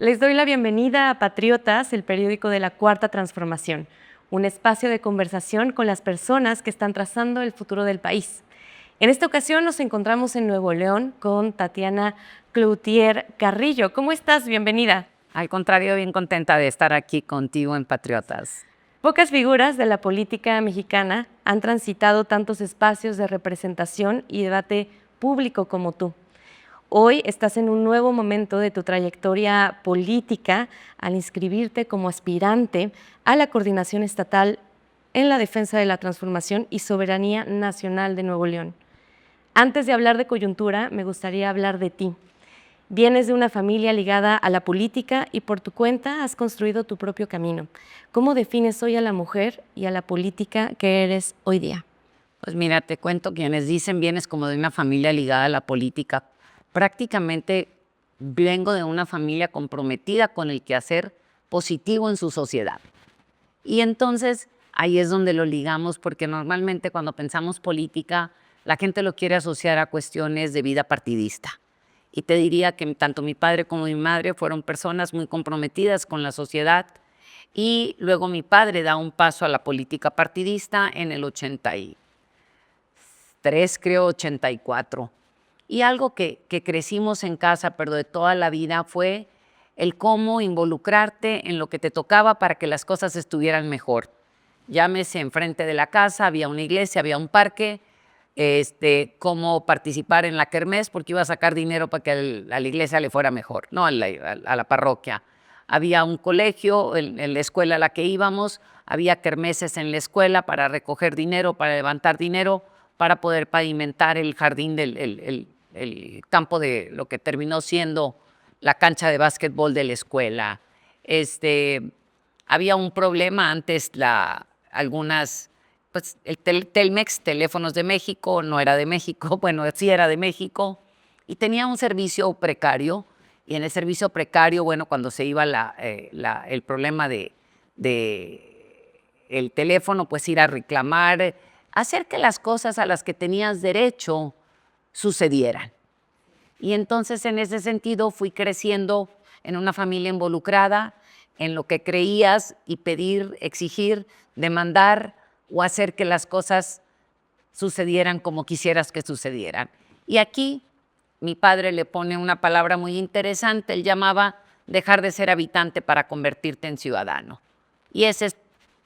Les doy la bienvenida a Patriotas, el periódico de la Cuarta Transformación, un espacio de conversación con las personas que están trazando el futuro del país. En esta ocasión nos encontramos en Nuevo León con Tatiana Cloutier Carrillo. ¿Cómo estás? Bienvenida. Al contrario, bien contenta de estar aquí contigo en Patriotas. Pocas figuras de la política mexicana han transitado tantos espacios de representación y debate público como tú. Hoy estás en un nuevo momento de tu trayectoria política al inscribirte como aspirante a la coordinación estatal en la defensa de la transformación y soberanía nacional de Nuevo León. Antes de hablar de coyuntura, me gustaría hablar de ti. Vienes de una familia ligada a la política y por tu cuenta has construido tu propio camino. ¿Cómo defines hoy a la mujer y a la política que eres hoy día? Pues mira, te cuento, quienes dicen vienes como de una familia ligada a la política. Prácticamente vengo de una familia comprometida con el quehacer positivo en su sociedad. Y entonces ahí es donde lo ligamos, porque normalmente cuando pensamos política, la gente lo quiere asociar a cuestiones de vida partidista. Y te diría que tanto mi padre como mi madre fueron personas muy comprometidas con la sociedad. Y luego mi padre da un paso a la política partidista en el 83, creo, 84. Y algo que crecimos en casa, pero de toda la vida, fue el cómo involucrarte en lo que te tocaba para que las cosas estuvieran mejor. Llámese, enfrente de la casa había una iglesia, había un parque, cómo participar en la kermés porque iba a sacar dinero para que a la iglesia le fuera mejor, no a la parroquia. Había un colegio, en la escuela a la que íbamos, había kermeses en la escuela para recoger dinero, para levantar dinero, para poder pavimentar el jardín el campo de lo que terminó siendo la cancha de básquetbol de la escuela. Había un problema antes, pues el Telmex, Teléfonos de México, no era de México, bueno, sí era de México, y tenía un servicio precario, y en el servicio precario, bueno, cuando se iba el problema de el teléfono, pues ir a reclamar, hacer que las cosas a las que tenías derecho sucedieran. Y entonces en ese sentido fui creciendo en una familia involucrada en lo que creías y pedir, exigir, demandar o hacer que las cosas sucedieran como quisieras que sucedieran. Y aquí mi padre le pone una palabra muy interesante, él llamaba dejar de ser habitante para convertirte en ciudadano. Y esa es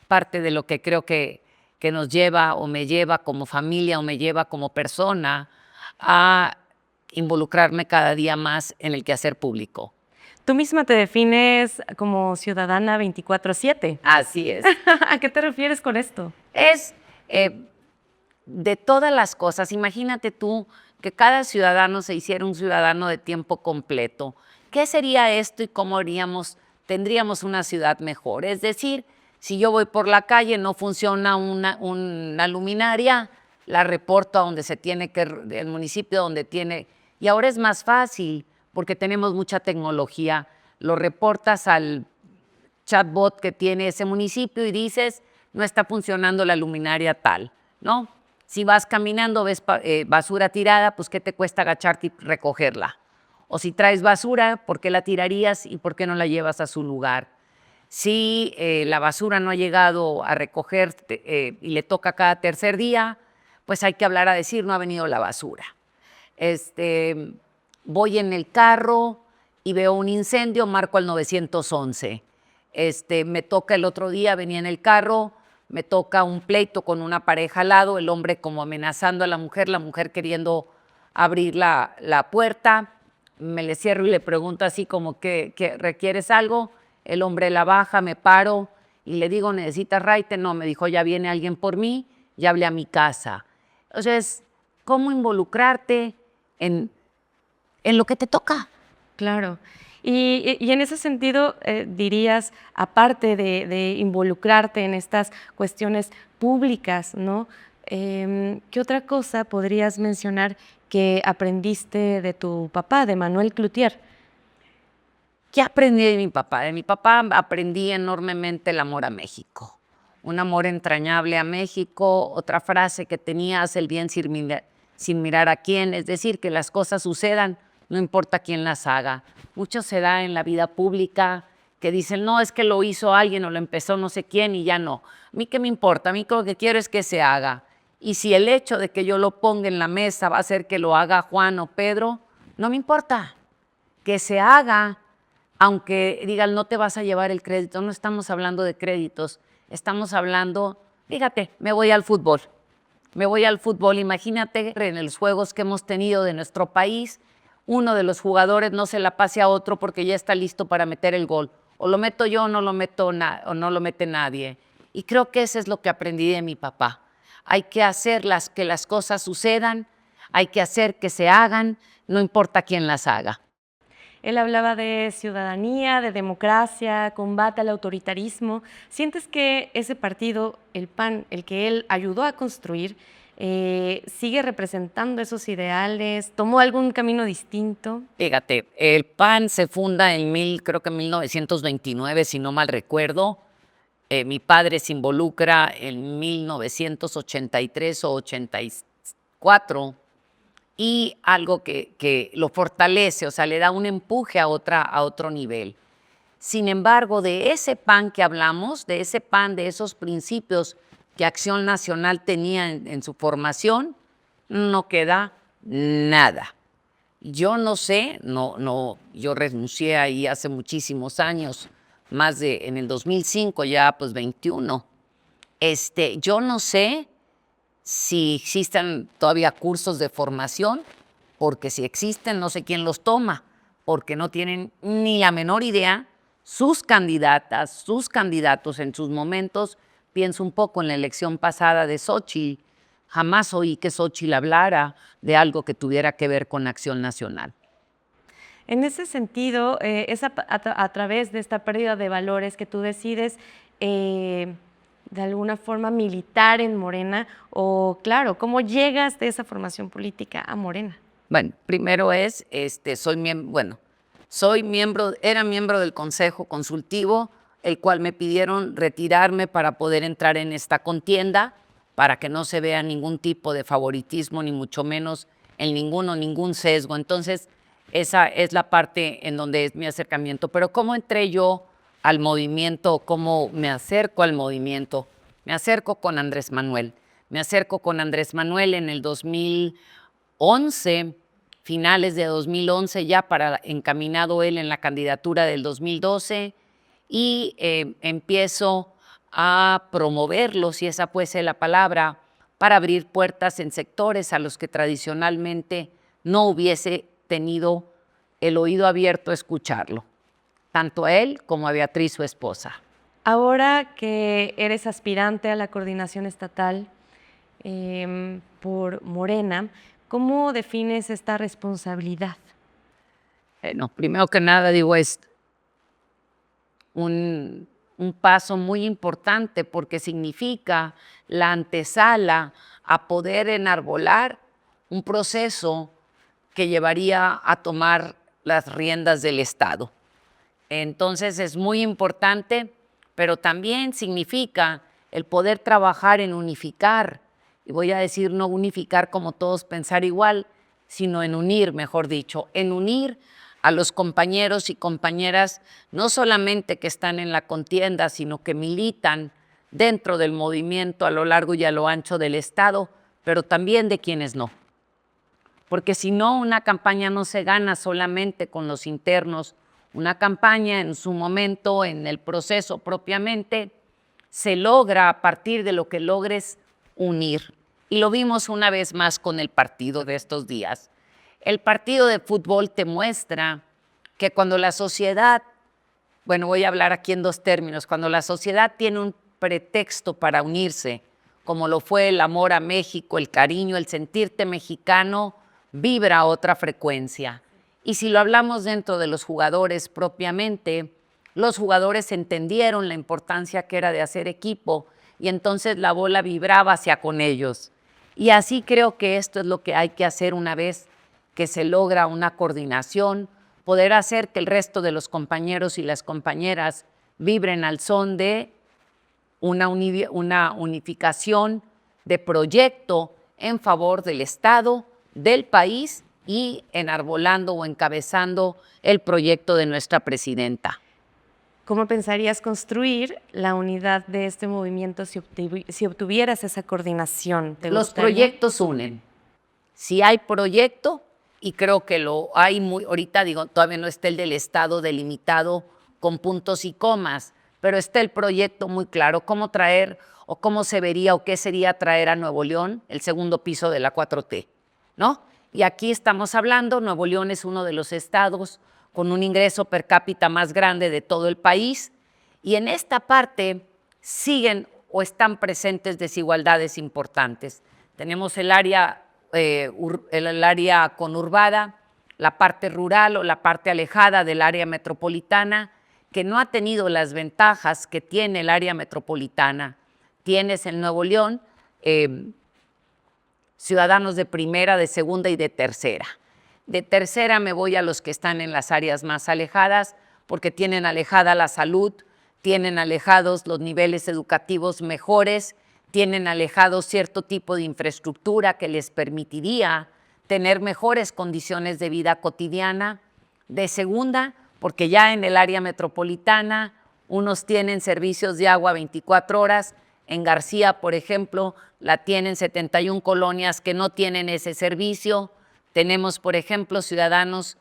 parte de lo que creo que nos lleva o me lleva como familia o me lleva como persona a involucrarme cada día más en el quehacer público. Tú misma te defines como ciudadana 24/7. Así es. ¿A qué te refieres con esto? Es de todas las cosas. Imagínate tú que cada ciudadano se hiciera un ciudadano de tiempo completo. ¿Qué sería esto y cómo tendríamos una ciudad mejor? Es decir, si yo voy por la calle, no funciona una luminaria, la reporto a donde se tiene que, el municipio donde tiene. Y ahora es más fácil porque tenemos mucha tecnología. Lo reportas al chatbot que tiene ese municipio y dices, no está funcionando la luminaria tal, ¿no? Si vas caminando, ves basura tirada, pues ¿qué te cuesta agacharte y recogerla? O si traes basura, ¿por qué la tirarías y por qué no la llevas a su lugar? Si la basura no ha llegado a recoger y le toca cada tercer día, pues hay que hablar a decir, no ha venido la basura. Voy en el carro y veo un incendio, marco al 911. Me toca el otro día, venía en el carro, me toca un pleito con una pareja al lado, el hombre como amenazando a la mujer queriendo abrir la puerta. Me le cierro y le pregunto así como que ¿requieres algo? El hombre la baja, me paro y le digo, ¿necesitas raite? No, me dijo, ya viene alguien por mí, ya hablé a mi casa. Entonces, ¿cómo involucrarte en lo que te toca? Claro. Y en ese sentido, dirías, aparte de involucrarte en estas cuestiones públicas, ¿no? ¿Qué otra cosa podrías mencionar que aprendiste de tu papá, de Manuel Cloutier? ¿Qué aprendí de mi papá? De mi papá aprendí enormemente el amor a México. Un amor entrañable a México. Otra frase que tenía, haz el bien sin mirar a quién. Es decir, que las cosas sucedan, no importa quién las haga. mucho se da en la vida pública, que dicen, no, es que lo hizo alguien o lo empezó no sé quién y ya no. A mí qué me importa, a mí lo que quiero es que se haga. Y si el hecho de que yo lo ponga en la mesa va a hacer que lo haga Juan o Pedro, no me importa. Que se haga, aunque digan, no te vas a llevar el crédito. No estamos hablando de créditos, estamos hablando, fíjate, me voy al fútbol. Me voy al fútbol, imagínate en los juegos que hemos tenido de nuestro país, uno de los jugadores no se la pase a otro porque ya está listo para meter el gol. O lo meto yo o no lo meto o no lo mete nadie. Y creo que eso es lo que aprendí de mi papá. Hay que hacer que las cosas sucedan, hay que hacer que se hagan, no importa quién las haga. Él hablaba de ciudadanía, de democracia, combate al autoritarismo. ¿Sientes que ese partido, el PAN, el que él ayudó a construir, sigue representando esos ideales? ¿Tomó algún camino distinto? Fíjate, el PAN se funda creo que en 1929, si no mal recuerdo. Mi padre se involucra en 1983 o 84 y algo que lo fortalece, o sea, le da un empuje a otro nivel. Sin embargo, de ese PAN que hablamos, de ese PAN, de esos principios que Acción Nacional tenía en su formación, no queda nada. Yo no sé, yo renuncié ahí hace muchísimos años, en el 2005, ya pues 21. Yo no sé si existen todavía cursos de formación, porque si existen, no sé quién los toma, porque no tienen ni la menor idea sus candidatas, sus candidatos en sus momentos. Pienso un poco en la elección pasada de Xóchitl. Jamás oí que Xóchitl hablara de algo que tuviera que ver con Acción Nacional. En ese sentido, es a través de esta pérdida de valores que tú decides de alguna forma militar en Morena, o claro, ¿cómo llegas de esa formación política a Morena? Bueno, primero era miembro del Consejo Consultivo, el cual me pidieron retirarme para poder entrar en esta contienda, para que no se vea ningún tipo de favoritismo, ni mucho menos en ningún sesgo. Entonces, esa es la parte en donde es mi acercamiento. Pero ¿cómo entré yo al movimiento? ¿Cómo me acerco al movimiento? Me acerco con Andrés Manuel. Me acerco con Andrés Manuel en el 2011, finales de 2011, ya encaminado él en la candidatura del 2012, y empiezo a promoverlo, si esa fuese la palabra, para abrir puertas en sectores a los que tradicionalmente no hubiese tenido el oído abierto a escucharlo, tanto a él como a Beatriz, su esposa. Ahora que eres aspirante a la coordinación estatal por Morena, ¿cómo defines esta responsabilidad? No, primero que nada, digo, es un paso muy importante porque significa la antesala a poder enarbolar un proceso que llevaría a tomar las riendas del Estado. Entonces es muy importante, pero también significa el poder trabajar en unificar, y voy a decir no unificar como todos pensar igual, sino en unir, mejor dicho, en unir a los compañeros y compañeras, no solamente que están en la contienda, sino que militan dentro del movimiento a lo largo y a lo ancho del Estado, pero también de quienes no. Porque si no, una campaña no se gana solamente con los internos. Una campaña en su momento, en el proceso propiamente, se logra a partir de lo que logres unir. Y lo vimos una vez más con el partido de estos días. El partido de fútbol te muestra que cuando la sociedad, bueno, voy a hablar aquí en dos términos, cuando la sociedad tiene un pretexto para unirse, como lo fue el amor a México, el cariño, el sentirte mexicano, vibra a otra frecuencia. Y si lo hablamos dentro de los jugadores propiamente, los jugadores entendieron la importancia que era de hacer equipo y entonces la bola vibraba hacia con ellos. Y así creo que esto es lo que hay que hacer una vez que se logra una coordinación, poder hacer que el resto de los compañeros y las compañeras vibren al son de una unificación de proyecto en favor del Estado, del país y enarbolando o encabezando el proyecto de nuestra presidenta. ¿Cómo pensarías construir la unidad de este movimiento si obtuvieras esa coordinación? ¿Te Los gustaría? proyectos unen. Si hay proyecto, y creo que lo hay ahorita digo, todavía no está el del Estado delimitado con puntos y comas, pero está el proyecto muy claro, cómo traer o cómo se vería o qué sería traer a Nuevo León el segundo piso de la 4T, ¿no? Y aquí estamos hablando, Nuevo León es uno de los estados con un ingreso per cápita más grande de todo el país, y en esta parte siguen o están presentes desigualdades importantes. Tenemos el área conurbada, la parte rural o la parte alejada del área metropolitana, que no ha tenido las ventajas que tiene el área metropolitana. Tienes en Nuevo León ciudadanos de primera, de segunda y de tercera. De tercera me voy a los que están en las áreas más alejadas, porque tienen alejada la salud, tienen alejados los niveles educativos mejores, tienen alejados cierto tipo de infraestructura que les permitiría tener mejores condiciones de vida cotidiana. De segunda, porque ya en el área metropolitana unos tienen servicios de agua 24 horas, en García, por ejemplo, la tienen 71 colonias que no tienen ese servicio. Tenemos, por ejemplo, ciudadanos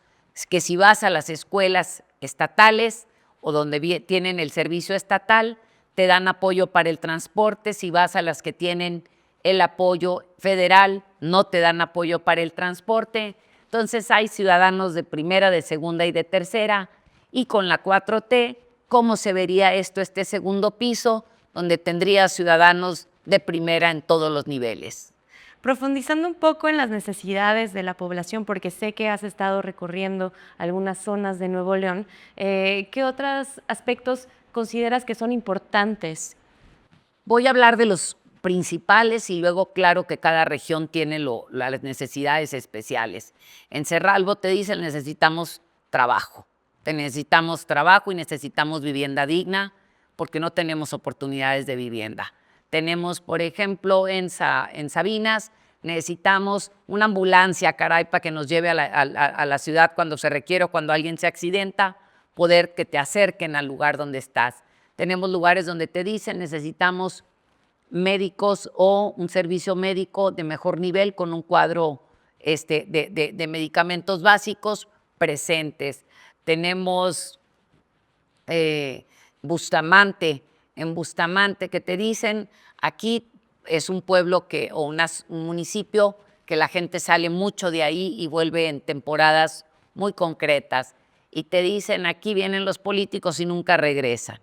que si vas a las escuelas estatales o donde tienen el servicio estatal, te dan apoyo para el transporte. Si vas a las que tienen el apoyo federal, no te dan apoyo para el transporte. Entonces hay ciudadanos de primera, de segunda y de tercera. Y con la 4T, ¿cómo se vería esto, este segundo piso, donde tendría ciudadanos de primera en todos los niveles? Profundizando un poco en las necesidades de la población, porque sé que has estado recorriendo algunas zonas de Nuevo León, ¿qué otros aspectos consideras que son importantes? Voy a hablar de los principales y luego claro que cada región tiene las necesidades especiales. En Cerralbo te dicen necesitamos trabajo y necesitamos vivienda digna porque no tenemos oportunidades de vivienda. Tenemos, por ejemplo, en Sabinas, necesitamos una ambulancia, caray, para que nos lleve a la ciudad cuando se requiere o cuando alguien se accidenta, poder que te acerquen al lugar donde estás. Tenemos lugares donde te dicen necesitamos médicos o un servicio médico de mejor nivel con un cuadro de medicamentos básicos presentes. Tenemos Bustamante, en Bustamante que te dicen, aquí es un pueblo o un municipio que la gente sale mucho de ahí y vuelve en temporadas muy concretas. Y te dicen, aquí vienen los políticos y nunca regresan,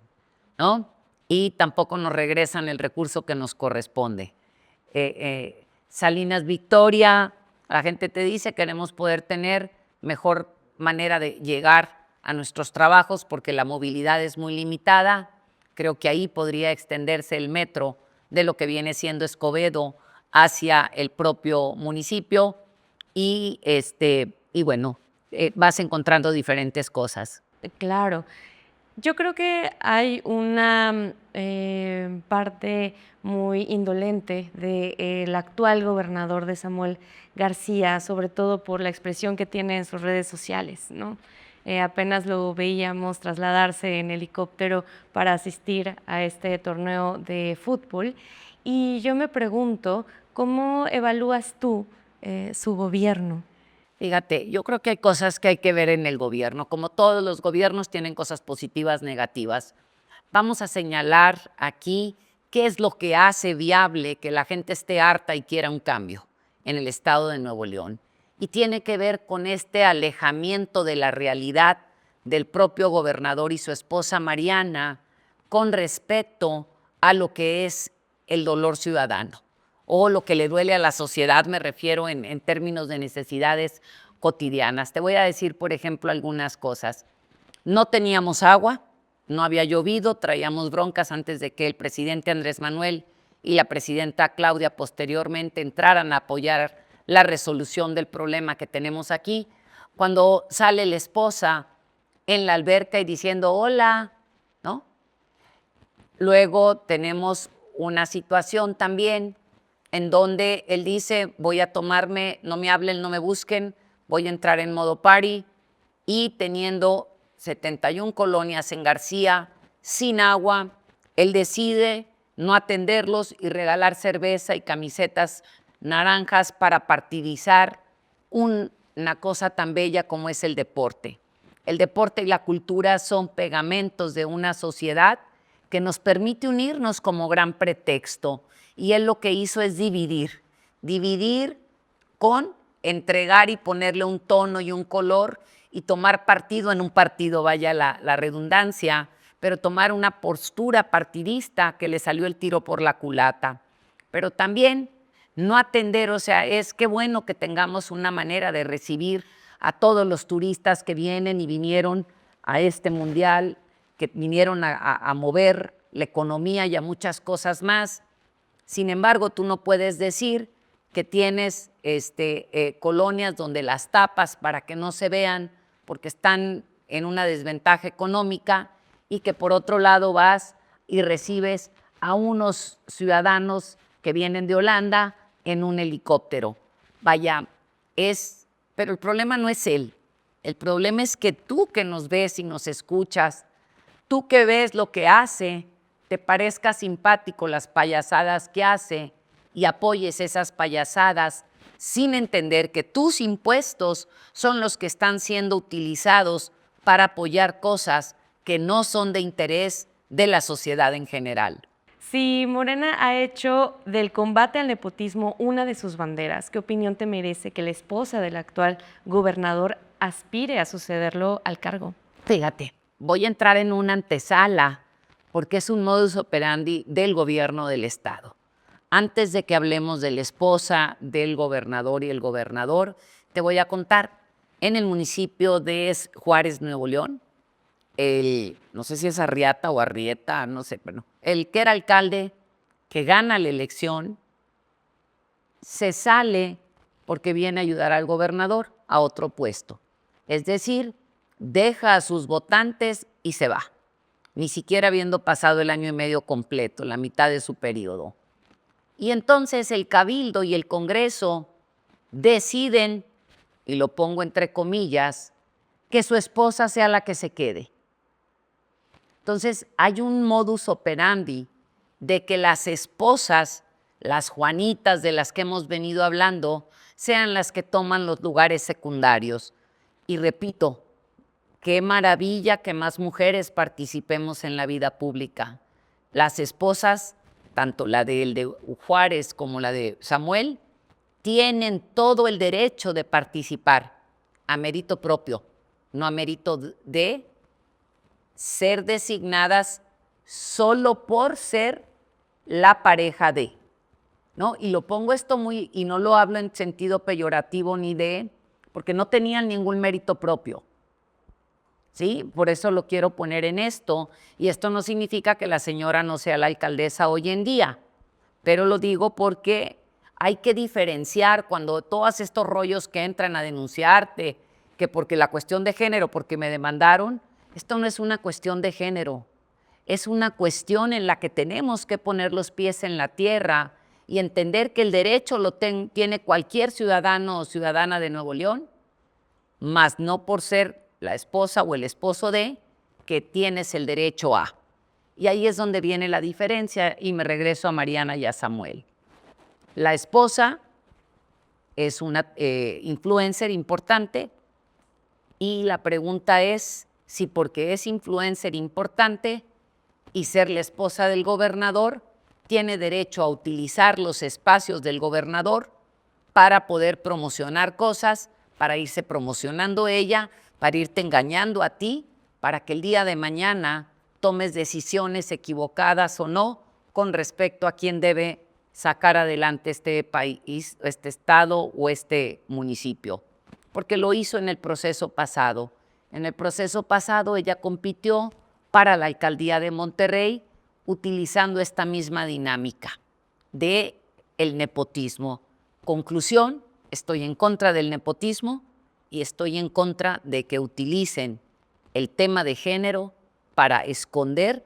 ¿no? Y tampoco nos regresan el recurso que nos corresponde. Salinas Victoria, la gente te dice, queremos poder tener mejor manera de llegar a nuestros trabajos porque la movilidad es muy limitada. Creo que ahí podría extenderse el metro de lo que viene siendo Escobedo hacia el propio municipio y bueno, vas encontrando diferentes cosas. Claro. Yo creo que hay una parte muy indolente del actual gobernador de Samuel García, sobre todo por la expresión que tiene en sus redes sociales, ¿no? Apenas lo veíamos trasladarse en helicóptero para asistir a este torneo de fútbol. Y yo me pregunto, ¿cómo evalúas tú su gobierno? Fíjate, yo creo que hay cosas que hay que ver en el gobierno. Como todos los gobiernos tienen cosas positivas, negativas. Vamos a señalar aquí qué es lo que hace viable que la gente esté harta y quiera un cambio en el estado de Nuevo León. Y tiene que ver con este alejamiento de la realidad del propio gobernador y su esposa Mariana con respecto a lo que es el dolor ciudadano o lo que le duele a la sociedad, me refiero en términos de necesidades cotidianas. Te voy a decir, por ejemplo, algunas cosas. No teníamos agua, no había llovido, traíamos broncas antes de que el presidente Andrés Manuel y la presidenta Claudia posteriormente entraran a apoyar la resolución del problema que tenemos aquí. Cuando sale la esposa en la alberca y diciendo hola, ¿no? Luego tenemos una situación también en donde él dice, voy a tomarme, no me hablen, no me busquen, voy a entrar en modo party y teniendo 71 colonias en García sin agua, él decide no atenderlos y regalar cerveza y camisetas naranjas para partidizar una cosa tan bella como es el deporte. El deporte y la cultura son pegamentos de una sociedad que nos permite unirnos como gran pretexto. Y él lo que hizo es dividir con entregar y ponerle un tono y un color y tomar partido en un partido, vaya la redundancia, pero tomar una postura partidista que le salió el tiro por la culata. Pero también no atender, o sea, es que bueno que tengamos una manera de recibir a todos los turistas que vienen y vinieron a este mundial, que vinieron a mover la economía y a muchas cosas más. Sin embargo, tú no puedes decir que tienes colonias donde las tapas para que no se vean porque están en una desventaja económica y que por otro lado vas y recibes a unos ciudadanos que vienen de Holanda en un helicóptero. Vaya, pero el problema no es él. El problema es que tú que nos ves y nos escuchas, tú que ves lo que hace, te parezca simpático las payasadas que hace y apoyes esas payasadas sin entender que tus impuestos son los que están siendo utilizados para apoyar cosas que no son de interés de la sociedad en general. Si Morena ha hecho del combate al nepotismo una de sus banderas, ¿qué opinión te merece que la esposa del actual gobernador aspire a sucederlo al cargo? Fíjate, voy a entrar en una antesala porque es un modus operandi del gobierno del estado. Antes de que hablemos de la esposa del gobernador y el gobernador, te voy a contar, en el municipio de Juárez, Nuevo León, no sé si es Arriata o Arrieta, no sé, pero el que era alcalde, que gana la elección, se sale porque viene a ayudar al gobernador a otro puesto. Es decir, deja a sus votantes y se va, ni siquiera habiendo pasado el año y medio completo, la mitad de su periodo. Y entonces el Cabildo y el Congreso deciden, y lo pongo entre comillas, que su esposa sea la que se quede. Entonces hay un modus operandi de que las esposas, las Juanitas de las que hemos venido hablando, sean las que toman los lugares secundarios. Y repito, qué maravilla que más mujeres participemos en la vida pública. Las esposas, tanto la de Juárez como la de Samuel, tienen todo el derecho de participar a mérito propio, no a mérito de ser designadas solo por ser la pareja de, ¿no? Y lo pongo esto y no lo hablo en sentido peyorativo ni porque no tenían ningún mérito propio. ¿Sí? Por eso lo quiero poner en esto, y esto no significa que la señora no sea la alcaldesa hoy en día, pero lo digo porque hay que diferenciar cuando todos estos rollos que entran a denunciarte, que porque la cuestión de género, porque me demandaron, esto no es una cuestión de género, es una cuestión en la que tenemos que poner los pies en la tierra y entender que el derecho lo tiene cualquier ciudadano o ciudadana de Nuevo León, más no por ser la esposa o el esposo de, que tienes el derecho a. Y ahí es donde viene la diferencia y me regreso a Mariana y a Samuel. La esposa es una influencer importante y la pregunta es si porque es influencer importante y ser la esposa del gobernador, tiene derecho a utilizar los espacios del gobernador para poder promocionar cosas, para irse promocionando ella, para irte engañando a ti, para que el día de mañana tomes decisiones equivocadas o no con respecto a quién debe sacar adelante este país, este estado o este municipio. Porque lo hizo en el proceso pasado. En el proceso pasado ella compitió para la alcaldía de Monterrey utilizando esta misma dinámica de el nepotismo. Conclusión, estoy en contra del nepotismo y estoy en contra de que utilicen el tema de género para esconder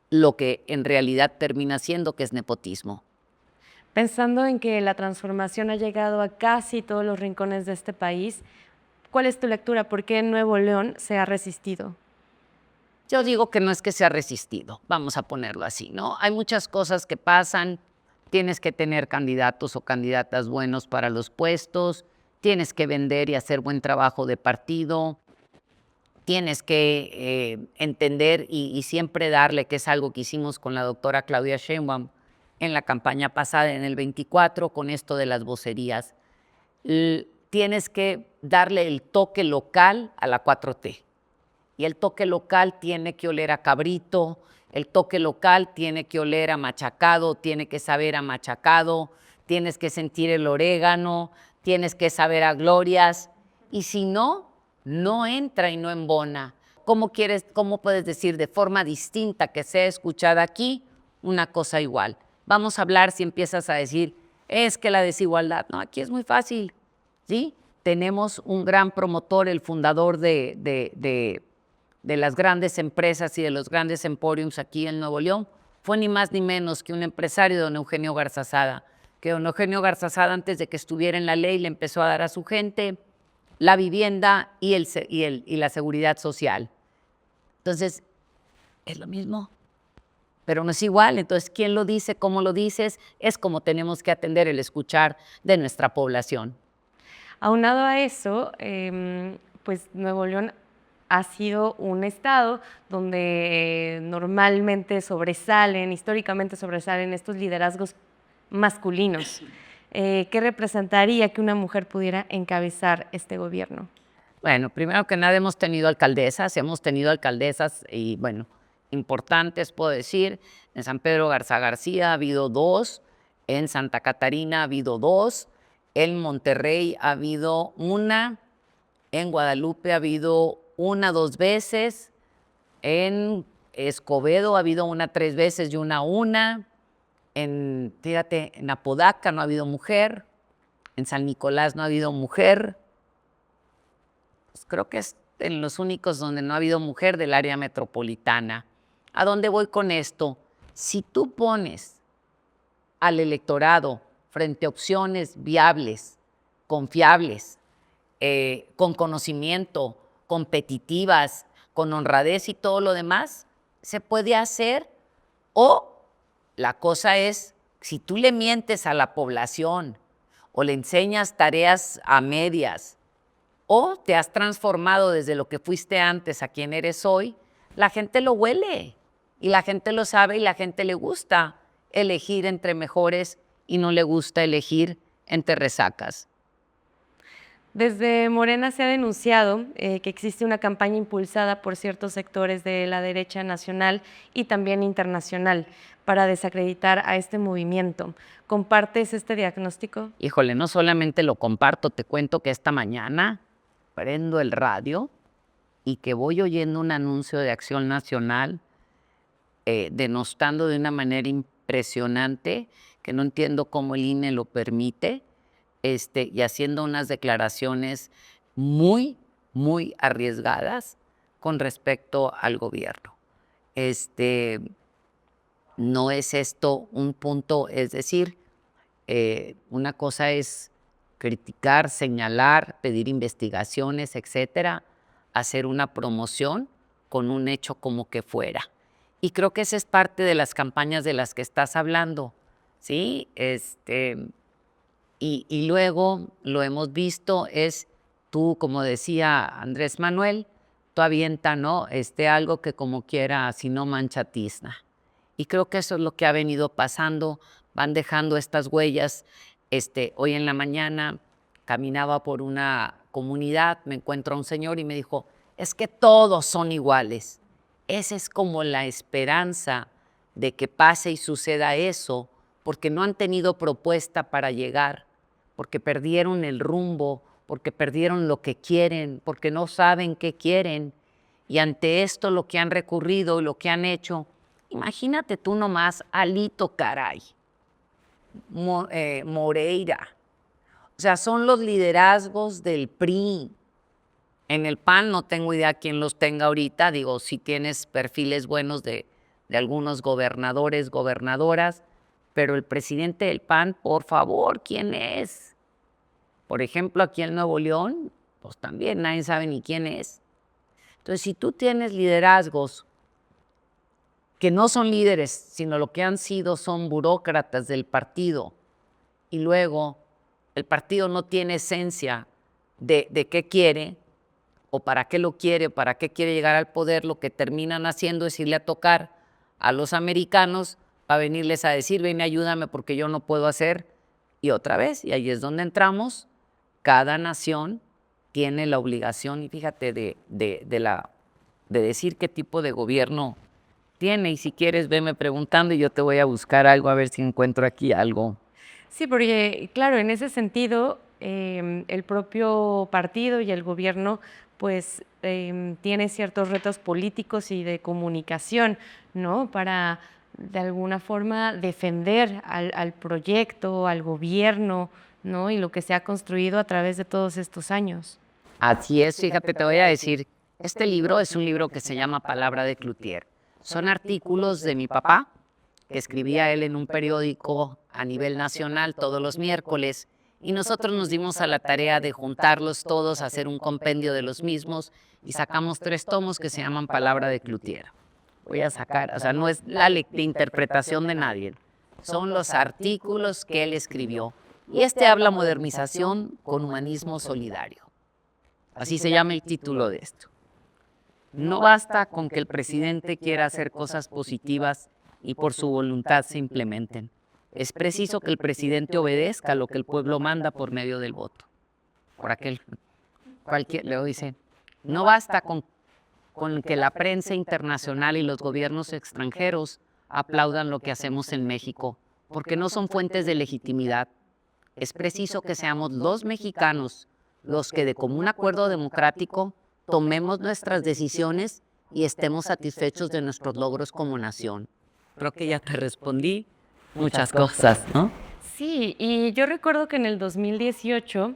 lo que en realidad termina siendo que es nepotismo. Pensando en que la transformación ha llegado a casi todos los rincones de este país, ¿cuál es tu lectura? ¿Por qué Nuevo León se ha resistido? Yo digo que no es que se ha resistido, vamos a ponerlo así, ¿no? Hay muchas cosas que pasan, tienes que tener candidatos o candidatas buenos para los puestos, tienes que vender y hacer buen trabajo de partido, tienes que entender y siempre darle, que es algo que hicimos con la doctora Claudia Sheinbaum en la campaña pasada, en el 24, con esto de las vocerías. Tienes que darle el toque local a la 4T. Y el toque local tiene que oler a cabrito, el toque local tiene que oler a machacado, tiene que saber a machacado, tienes que sentir el orégano, tienes que saber a glorias. Y si no, no entra y no embona. ¿Cómo puedes decir de forma distinta que sea escuchada aquí una cosa igual? Vamos a hablar si empiezas a decir, es que la desigualdad. No, aquí es muy fácil, ¿sí? Tenemos un gran promotor, el fundador de las grandes empresas y de los grandes emporiums aquí en Nuevo León, fue ni más ni menos que un empresario, don Eugenio Garzazada, que don Eugenio Garzazada, antes de que estuviera en la ley, le empezó a dar a su gente la vivienda y la seguridad social. Entonces, es lo mismo, pero no es igual. Entonces, ¿quién lo dice? ¿Cómo lo dices? Es como tenemos que atender el escuchar de nuestra población. Aunado a eso, pues Nuevo León ha sido un estado donde normalmente sobresalen, históricamente sobresalen estos liderazgos masculinos. ¿Qué representaría que una mujer pudiera encabezar este gobierno? Bueno, primero que nada hemos tenido alcaldesas y bueno, importantes puedo decir. En San Pedro Garza García ha habido 2, en Santa Catarina ha habido 2, en Monterrey ha habido 1, en Guadalupe ha habido 1, 2 veces, en Escobedo ha habido 1, 3 veces y 1, fíjate, en Apodaca no ha habido mujer, en San Nicolás no ha habido mujer. Pues creo que es en los únicos donde no ha habido mujer del área metropolitana. ¿A dónde voy con esto? Si tú pones al electorado frente a opciones viables, confiables, con conocimiento, competitivas, con honradez y todo lo demás, se puede hacer. O la cosa es, si tú le mientes a la población o le enseñas tareas a medias, o te has transformado desde lo que fuiste antes a quien eres hoy, la gente lo huele y la gente lo sabe y la gente le gusta elegir entre mejores y no le gusta elegir entre resacas. Desde Morena se ha denunciado que existe una campaña impulsada por ciertos sectores de la derecha nacional y también internacional para desacreditar a este movimiento. ¿Compartes este diagnóstico? Híjole, no solamente lo comparto, te cuento que esta mañana prendo el radio y que voy oyendo un anuncio de Acción Nacional denostando de una manera impresionante, que no entiendo cómo el INE lo permite, y haciendo unas declaraciones muy, muy arriesgadas con respecto al gobierno. No es esto un punto, es decir, una cosa es criticar, señalar, pedir investigaciones, etcétera, hacer una promoción con un hecho como que fuera. Y creo que esa es parte de las campañas de las que estás hablando, ¿sí? Y luego lo hemos visto, es tú, como decía Andrés Manuel, tú avienta, ¿no? Algo que como quiera, si no mancha tizna. Y creo que eso es lo que ha venido pasando, van dejando estas huellas. Hoy en la mañana caminaba por una comunidad, me encuentro a un señor y me dijo, es que todos son iguales. Esa es como la esperanza de que pase y suceda eso, porque no han tenido propuesta para llegar, porque perdieron el rumbo, porque perdieron lo que quieren, porque no saben qué quieren. Y ante esto lo que han recurrido y lo que han hecho, imagínate tú nomás, Alito, caray, Moreira. O sea, son los liderazgos del PRI. En el PAN no tengo idea quién los tenga ahorita. Digo, si tienes perfiles buenos de algunos gobernadores, gobernadoras, pero el presidente del PAN, por favor, ¿quién es? Por ejemplo, aquí en Nuevo León, pues también nadie sabe ni quién es. Entonces, si tú tienes liderazgos que no son líderes, sino lo que han sido son burócratas del partido, y luego el partido no tiene esencia de qué quiere, o para qué lo quiere, o para qué quiere llegar al poder, lo que terminan haciendo es irle a tocar a los americanos para venirles a decir, ven, ayúdame porque yo no puedo hacer. Y otra vez, y ahí es donde entramos, cada nación tiene la obligación, y fíjate, de decir qué tipo de gobierno tiene. Y si quieres, veme preguntando y yo te voy a buscar algo, a ver si encuentro aquí algo. Sí, porque claro, en ese sentido, el propio partido y el gobierno pues tiene ciertos retos políticos y de comunicación, ¿no? Para de alguna forma defender al proyecto, al gobierno, ¿no? Y lo que se ha construido a través de todos estos años. Así es, fíjate, te voy a decir, este libro es un libro que se llama Palabra de Cloutier. Son artículos de mi papá, que escribía él en un periódico a nivel nacional todos los miércoles, y nosotros nos dimos a la tarea de juntarlos todos, hacer un compendio de los mismos, y sacamos 3 tomos que se llaman Palabra de Cloutier. Voy a sacar, o sea, no es la interpretación de nadie, son los artículos que él escribió. Y este habla modernización con humanismo solidario. Así se llama el título de esto. No basta con que el presidente quiera hacer cosas positivas y por su voluntad se implementen. Es preciso que el presidente obedezca lo que el pueblo manda por medio del voto. Por aquel, luego dice, no basta con que la prensa internacional y los gobiernos extranjeros aplaudan lo que hacemos en México, porque no son fuentes de legitimidad. Es preciso que seamos los mexicanos los que de común acuerdo democrático tomemos nuestras decisiones y estemos satisfechos de nuestros logros como nación. Creo que ya te respondí muchas cosas, ¿no? Sí, y yo recuerdo que en el 2018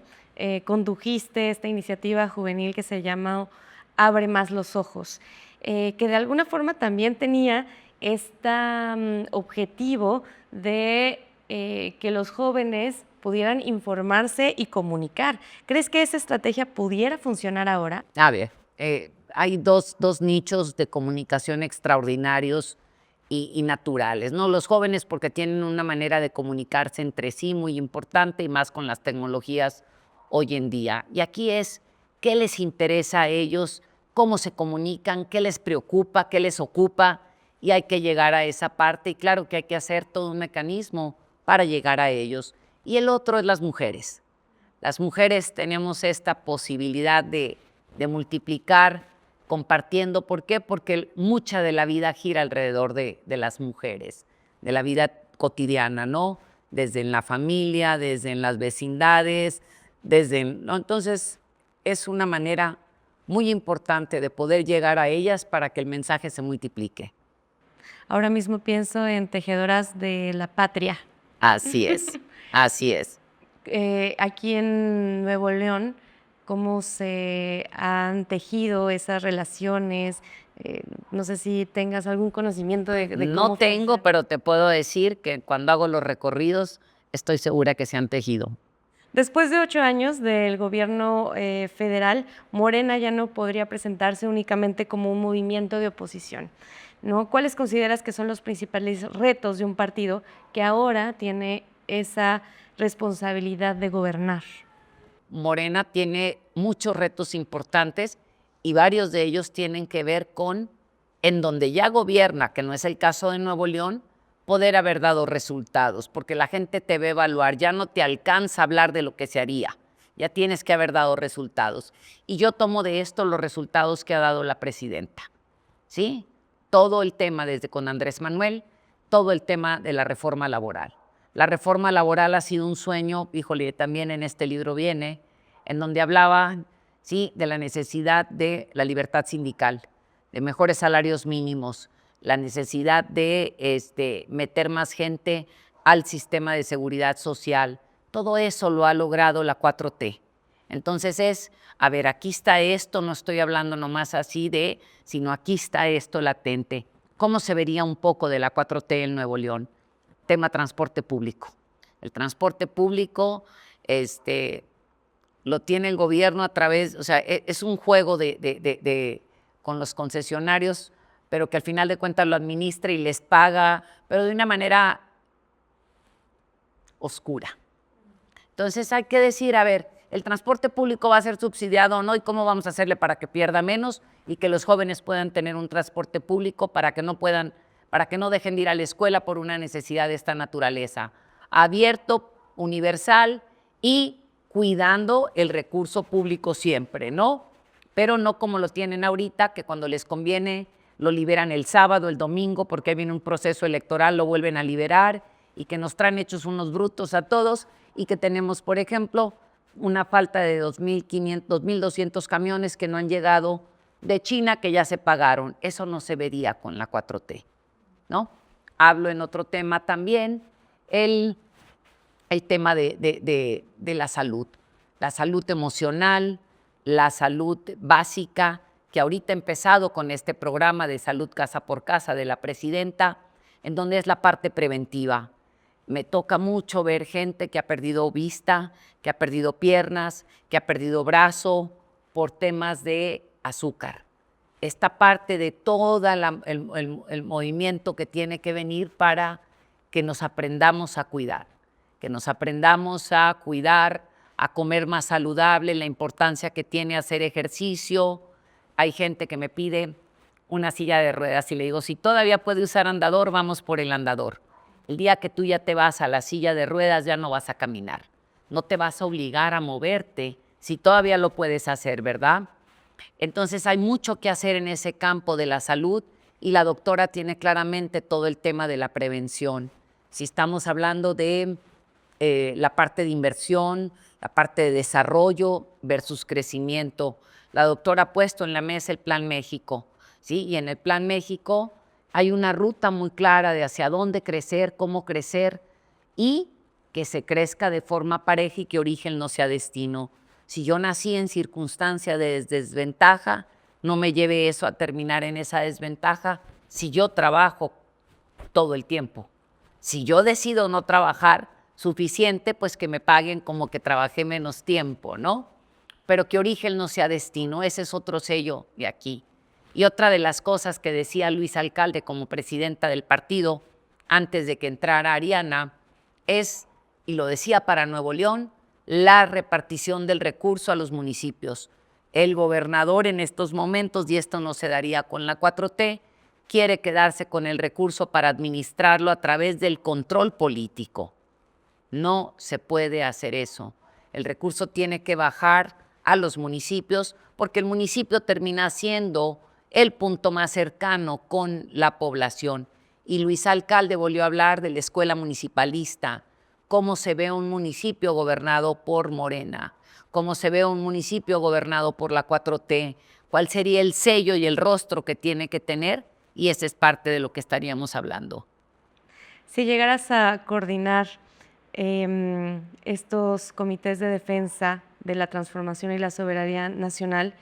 condujiste esta iniciativa juvenil que se llama Abre más los ojos, que de alguna forma también tenía este objetivo de que los jóvenes pudieran informarse y comunicar. ¿Crees que esa estrategia pudiera funcionar ahora? A ver, hay dos nichos de comunicación extraordinarios y naturales, ¿no? Los jóvenes porque tienen una manera de comunicarse entre sí muy importante y más con las tecnologías hoy en día. Y aquí es qué les interesa a ellos, cómo se comunican, qué les preocupa, qué les ocupa, y hay que llegar a esa parte. Y claro que hay que hacer todo un mecanismo para llegar a ellos. Y el otro es las mujeres. Las mujeres tenemos esta posibilidad de multiplicar compartiendo. ¿Por qué? Porque mucha de la vida gira alrededor de las mujeres, de la vida cotidiana, ¿no? Desde en la familia, desde en las vecindades, ¿no? Entonces, es una manera muy importante de poder llegar a ellas para que el mensaje se multiplique. Ahora mismo pienso en Tejedoras de la Patria. Así es, así es. Aquí en Nuevo León, cómo se han tejido esas relaciones. No sé si tengas algún conocimiento de cómo No tengo, funciona. pero te puedo decir que cuando hago los recorridos estoy segura que se han tejido. Después de 8 años del gobierno federal, Morena ya no podría presentarse únicamente como un movimiento de oposición, ¿no? ¿Cuáles consideras que son los principales retos de un partido que ahora tiene esa responsabilidad de gobernar? Morena tiene muchos retos importantes y varios de ellos tienen que ver con, en donde ya gobierna, que no es el caso de Nuevo León, poder haber dado resultados, porque la gente te va a evaluar, ya no te alcanza a hablar de lo que se haría, ya tienes que haber dado resultados. Y yo tomo de esto los resultados que ha dado la presidenta, ¿sí? Todo el tema desde con Andrés Manuel, todo el tema de la reforma laboral. La reforma laboral ha sido un sueño, híjole, también en este libro viene, en donde hablaba, sí, de la necesidad de la libertad sindical, de mejores salarios mínimos, la necesidad de meter más gente al sistema de seguridad social. Todo eso lo ha logrado la 4T. Entonces a ver, aquí está esto, no estoy hablando nomás así sino aquí está esto latente. ¿Cómo se vería un poco de la 4T en Nuevo León? tema transporte público. El transporte público lo tiene el gobierno a través, o sea, es un juego con los concesionarios, pero que al final de cuentas lo administra y les paga, pero de una manera oscura. Entonces hay que decir, a ver, ¿el transporte público va a ser subsidiado o no? ¿Y cómo vamos a hacerle para que pierda menos y que los jóvenes puedan tener un transporte público para que no dejen de ir a la escuela por una necesidad de esta naturaleza? Abierto, universal y cuidando el recurso público siempre, ¿no? Pero no como lo tienen ahorita, que cuando les conviene lo liberan el sábado, el domingo, porque viene un proceso electoral, lo vuelven a liberar y que nos traen hechos unos brutos a todos y que tenemos, por ejemplo, una falta de 2.200 camiones que no han llegado de China, que ya se pagaron. Eso no se vería con la 4T, ¿no? Hablo en otro tema también, el tema de la salud emocional, la salud básica, que ahorita he empezado con este programa de salud casa por casa de la presidenta, en donde es la parte preventiva. Me toca mucho ver gente que ha perdido vista, que ha perdido piernas, que ha perdido brazo por temas de azúcar. Esta parte de todo el movimiento que tiene que venir para que nos aprendamos a cuidar, a comer más saludable, la importancia que tiene hacer ejercicio. Hay gente que me pide una silla de ruedas y le digo, si todavía puede usar andador, vamos por el andador. El día que tú ya te vas a la silla de ruedas, ya no vas a caminar. No te vas a obligar a moverte si todavía lo puedes hacer, ¿verdad? Entonces hay mucho que hacer en ese campo de la salud y la doctora tiene claramente todo el tema de la prevención. Si estamos hablando de la parte de inversión, la parte de desarrollo versus crecimiento, la doctora ha puesto en la mesa el Plan México, ¿sí? Y en el Plan México hay una ruta muy clara de hacia dónde crecer, cómo crecer y que se crezca de forma pareja y que origen no sea destino. Si yo nací en circunstancia de desventaja, no me lleve eso a terminar en esa desventaja si yo trabajo todo el tiempo. Si yo decido no trabajar suficiente, pues que me paguen como que trabajé menos tiempo, ¿no? Pero que origen no sea destino, ese es otro sello de aquí. Y otra de las cosas que decía Luis Alcalde como presidenta del partido antes de que entrara Ariana es, y lo decía para Nuevo León, la repartición del recurso a los municipios. El gobernador en estos momentos, y esto no se daría con la 4T, quiere quedarse con el recurso para administrarlo a través del control político. No se puede hacer eso. El recurso tiene que bajar a los municipios porque el municipio termina siendo el punto más cercano con la población. Y Luis Alcalde volvió a hablar de la escuela municipalista, cómo se ve un municipio gobernado por Morena, cómo se ve un municipio gobernado por la 4T, cuál sería el sello y el rostro que tiene que tener, y esa es parte de lo que estaríamos hablando. Si llegaras a coordinar estos comités de defensa de la transformación y la soberanía nacional,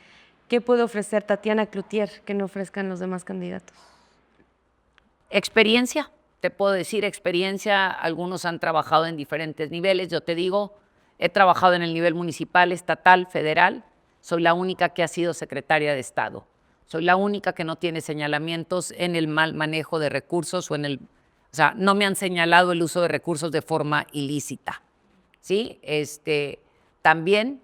¿qué puede ofrecer Tatiana Cloutier que no ofrezcan los demás candidatos? Experiencia, te puedo decir experiencia. Algunos han trabajado en diferentes niveles. Yo te digo, he trabajado en el nivel municipal, estatal, federal. Soy la única que ha sido secretaria de Estado. Soy la única que no tiene señalamientos en el mal manejo de recursos o no me han señalado el uso de recursos de forma ilícita, ¿sí? También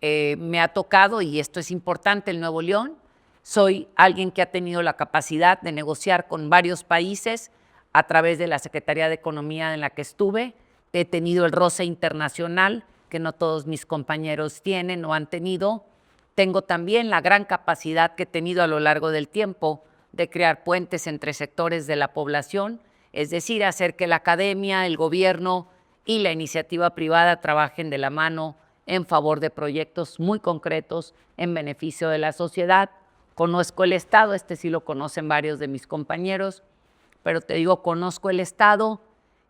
me ha tocado, y esto es importante, el Nuevo León. Soy alguien que ha tenido la capacidad de negociar con varios países a través de la Secretaría de Economía en la que estuve. He tenido el roce internacional que no todos mis compañeros tienen o han tenido. Tengo también la gran capacidad que he tenido a lo largo del tiempo de crear puentes entre sectores de la población, es decir, hacer que la academia, el gobierno y la iniciativa privada trabajen de la mano en favor de proyectos muy concretos en beneficio de la sociedad. Conozco el Estado, sí lo conocen varios de mis compañeros, pero te digo, conozco el Estado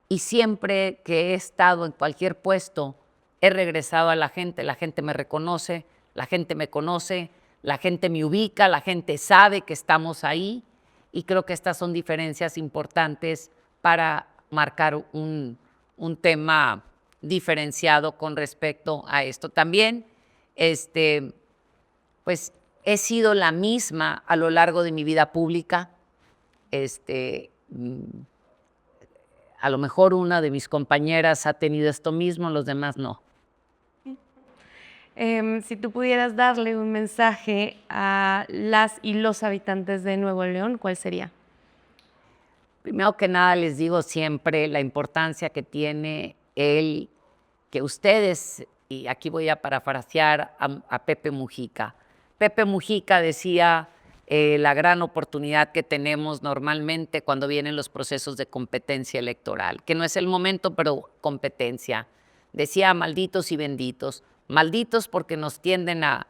y siempre que he estado en cualquier puesto, he regresado a la gente me reconoce, la gente me conoce, la gente me ubica, la gente sabe que estamos ahí y creo que estas son diferencias importantes para marcar un tema diferenciado con respecto a esto. También, pues he sido la misma a lo largo de mi vida pública. A lo mejor una de mis compañeras ha tenido esto mismo, los demás no. Si tú pudieras darle un mensaje a las y los habitantes de Nuevo León, ¿cuál sería? Primero que nada les digo siempre la importancia que tiene que ustedes, y aquí voy a parafrasear a Pepe Mujica. Pepe Mujica decía la gran oportunidad que tenemos normalmente cuando vienen los procesos de competencia electoral, que no es el momento, pero competencia. Decía malditos y benditos. Malditos porque nos tienden a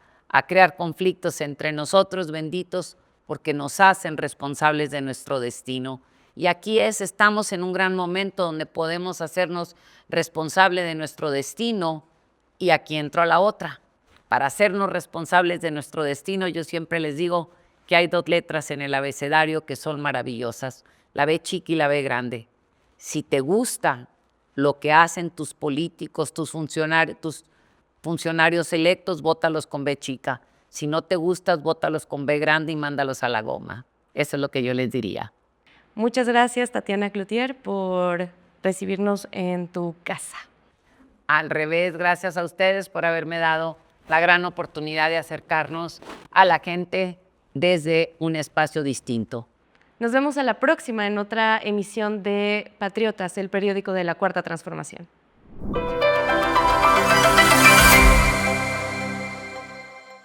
crear conflictos entre nosotros, benditos porque nos hacen responsables de nuestro destino. Y aquí estamos en un gran momento donde podemos hacernos responsables de nuestro destino, y aquí entro a la otra. Para hacernos responsables de nuestro destino, yo siempre les digo que hay 2 letras en el abecedario que son maravillosas, la B chica y la B grande. Si te gusta lo que hacen tus políticos, tus funcionarios electos, vótalos con B chica. Si no te gustas, vótalos con B grande y mándalos a la goma. Eso es lo que yo les diría. Muchas gracias, Tatiana Cloutier, por recibirnos en tu casa. Al revés, gracias a ustedes por haberme dado la gran oportunidad de acercarnos a la gente desde un espacio distinto. Nos vemos a la próxima en otra emisión de Patriotas, el periódico de la Cuarta Transformación.